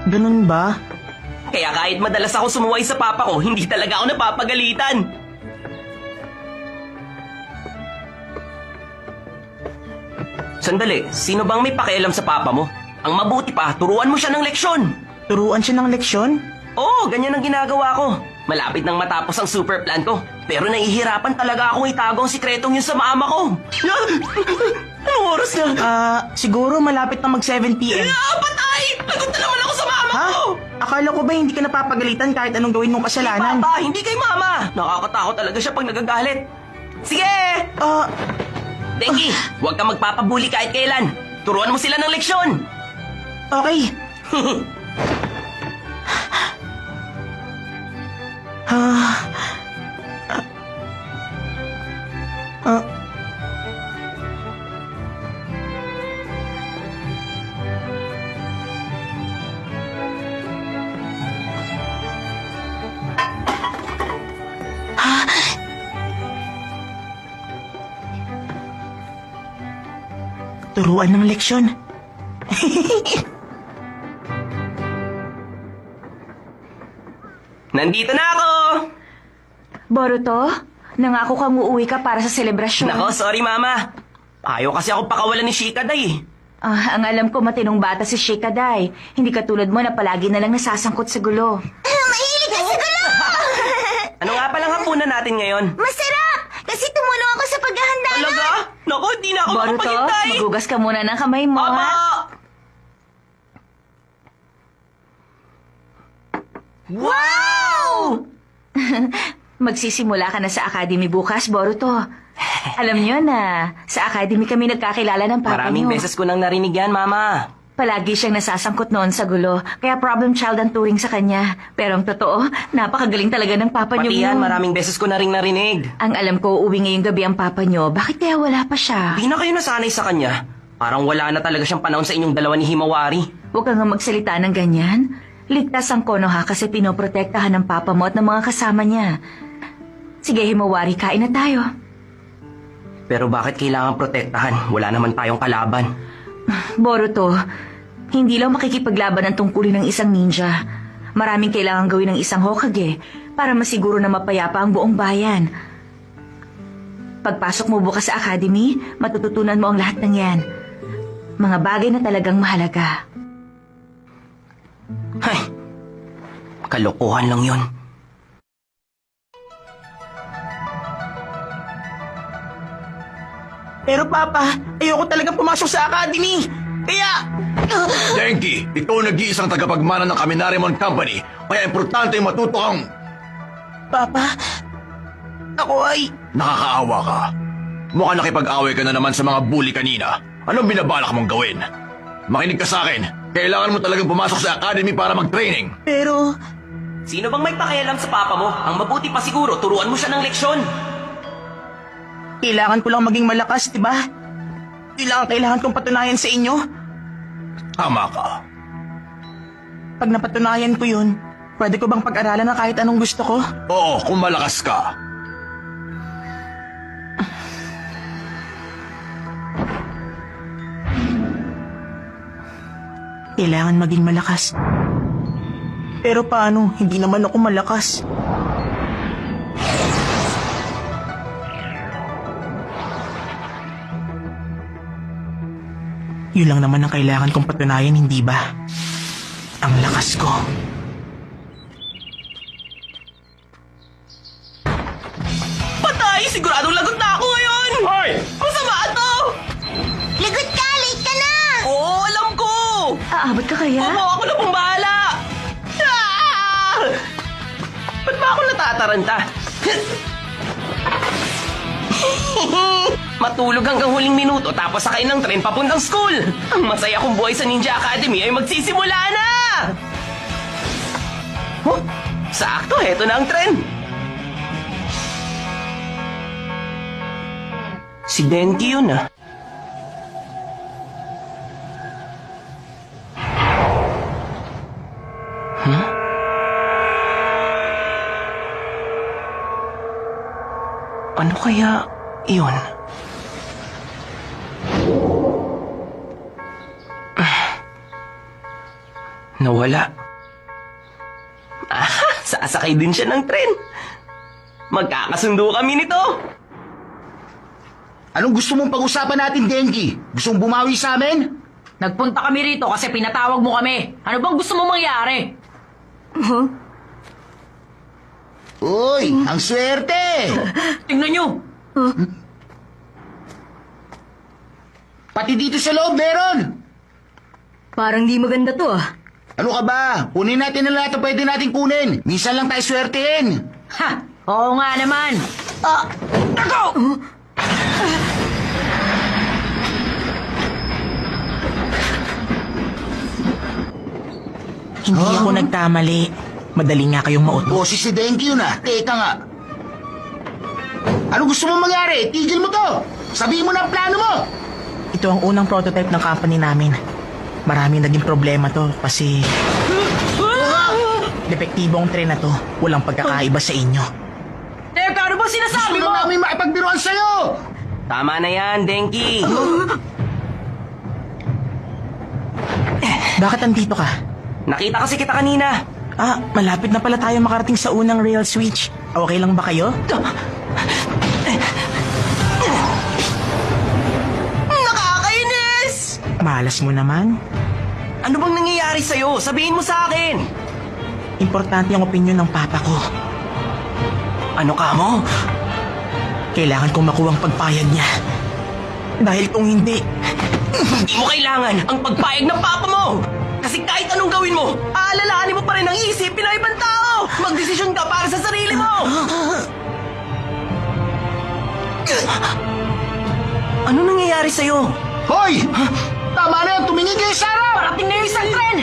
Ganun ba? Kaya kahit madalas ako sumuway sa papa ko, hindi talaga ako napapagalitan. Sandali, sino bang may pakialam sa papa mo? Ang mabuti pa, turuan mo siya ng leksyon. Turuan siya ng leksyon? Oo, ganyan ang ginagawa ko. Malapit nang matapos ang super plan ko. Pero nahihirapan talaga akong itago ang sikretong yun sa mama ko. Anong oras na? Siguro malapit na mag 7 p.m. Patay! Lagot na naman ako sa mama Ha? ko! Akala ko ba hindi ka napapagalitan kahit anong gawin mong kasalanan? Papa, hindi kay mama. Nakakatakot talaga siya pag nagagalit. Sige! Becky, huwag ka magpapabuli kahit kailan. Turuan mo sila ng leksyon. Okay. Turuan ng leksyon. Nandito na ako! Boruto, nangako kang uuwi ka para sa selebrasyon. Nako, sorry mama. Ayaw kasi ako pakawalan ni Shikaday. Ang alam ko matinong bata si Shikaday. Hindi katulad mo na palagi na lang nasasangkot sa gulo. Mahilig ka sa gulo! Ano nga palang hapunan natin ngayon? Masarap! Kasi tumulong ako sa paghahanda na. Talaga? Naku, di na ako Boruto, makapaghintay. magugas ka muna ng kamay mo, Aba! ha? Wow! Magsisimula ka na sa academy bukas, Boruto. Alam niyo na, sa academy kami nagkakilala ng papa Maraming niyo. beses ko nang narinig yan, mama. Palagi siyang nasasangkot noon sa gulo, kaya problem child ang turing sa kanya. Pero ang totoo, napakagaling talaga ng papa niyo. Pati yan, maraming beses ko na rin narinig. Ang alam ko, uuwi ngayong gabi ang papa niyo. Bakit kaya wala pa siya? Di na kayo nasanay sa kanya. Parang wala na talaga siyang panahon sa inyong dalawa ni Himawari. Huwag kang nga magsalita ng ganyan. Ligtas ang Konoha kasi pinoprotektahan ng papa mo at ng mga kasama niya. Sige, Himawari, kain na tayo. Pero bakit kailangan protektahan? Wala naman tayong kalaban. Boruto, hindi lang makikipaglaban ang tungkulin ng isang ninja. Maraming kailangan gawin ng isang Hokage para masiguro na mapayapa ang buong bayan. Pagpasok mo bukas sa academy, matututunan mo ang lahat ng yan. Mga bagay na talagang mahalaga. Hay, kalokohan lang yun. Pero Papa, ayoko talagang pumasok sa academy. Kaya... Denki, ikaw nag-iisang tagapagmana ng Kaminarimon Company. Kaya importante matuto kang... Papa, ako ay... Nakakaawa ka. Mukhang nakipag-away ka na naman sa mga bully kanina. Anong binabalak mong gawin? Makinig ka sa akin. Kailangan mo talagang pumasok sa academy para mag-training. Pero... Sino bang may pakialam sa papa mo? Ang mabuti pa siguro, turuan mo siya ng leksyon. Kailangan ko lang maging malakas, di ba? Kailangan kong patunayan sa inyo. Tama ka. Pag napatunayan ko yun, pwede ko bang pag-aralan na kahit anong gusto ko? Oo, kung malakas ka. Kailangan maging malakas. Pero paano? Hindi naman ako malakas. Yun lang naman ang kailangan kong patunayan, hindi ba? Ang lakas ko. Patay! Siguradong lagot na ako ngayon! Hoy! Masama to! Lagot ka! Late ka na! Oo, alam ko! Aabot ka kaya? Oo, ako na pong bahala! Ah! Ba't ba ako natataranta? Matulog hanggang huling minuto tapos sakay ng tren papuntang school. Ang masaya kong buhay sa Ninja Academy ay magsisimula na! Huh? Sakto, heto na ang tren. Si Denki yun ah. Huh? Ano kaya iyon? Nawala Wala. Ah, sasakay din siya ng tren. Magkakasundo kami nito. Anong gusto mong pag-usapan natin, Denki? Gusto mong bumawi sa amin? Nagpunta kami rito kasi pinatawag mo kami. Ano bang gusto mo mangyari? Uy, ang swerte! Tingnan nyo! Pati dito sa loob meron! Parang di maganda to ah. Ano ka ba? Kunin natin na lahat ang pwede natin kunin. Minsan lang tayo swertein. Ha! Oo nga naman! Hindi ako nagkamali. Madali nga kayong mauto. Boses si Denki yun ah. Teka nga. Ano gusto mong mangyari? Tigil mo to! Sabihin mo na ang plano mo! Ito ang unang prototype ng company namin. Maraming naging problema to kasi depektibo ang tren na to. Walang pagkakaiba sa inyo. Teka, ano ba sinasabi Gusto mo? na namin makipagbiruan sa'yo! Tama na yan, Denki. Bakit andito ka? Nakita kasi kita kanina. Ah, malapit na pala tayo makarating sa unang rail switch. Okay lang ba kayo? Nakakainis! Malas mo naman. Ano bang nangyayari sa'yo? Sabihin mo sa akin. Importante ang opinyon ng papa ko. Ano ka mo? Kailangan kong makuha ang pagpayag niya. Dahil kung hindi, Hindi mo kailangan ang pagpayag ng papa mo! Kasi kahit anong gawin mo, aalalahanin mo pa rin ang isipin ng ibang tao! Magdesisyon ka para sa sarili mo! Ano nangyayari sa'yo? Hoy! Tama na yan! Tumingin kayo sa harap! Parating na yung isang tren!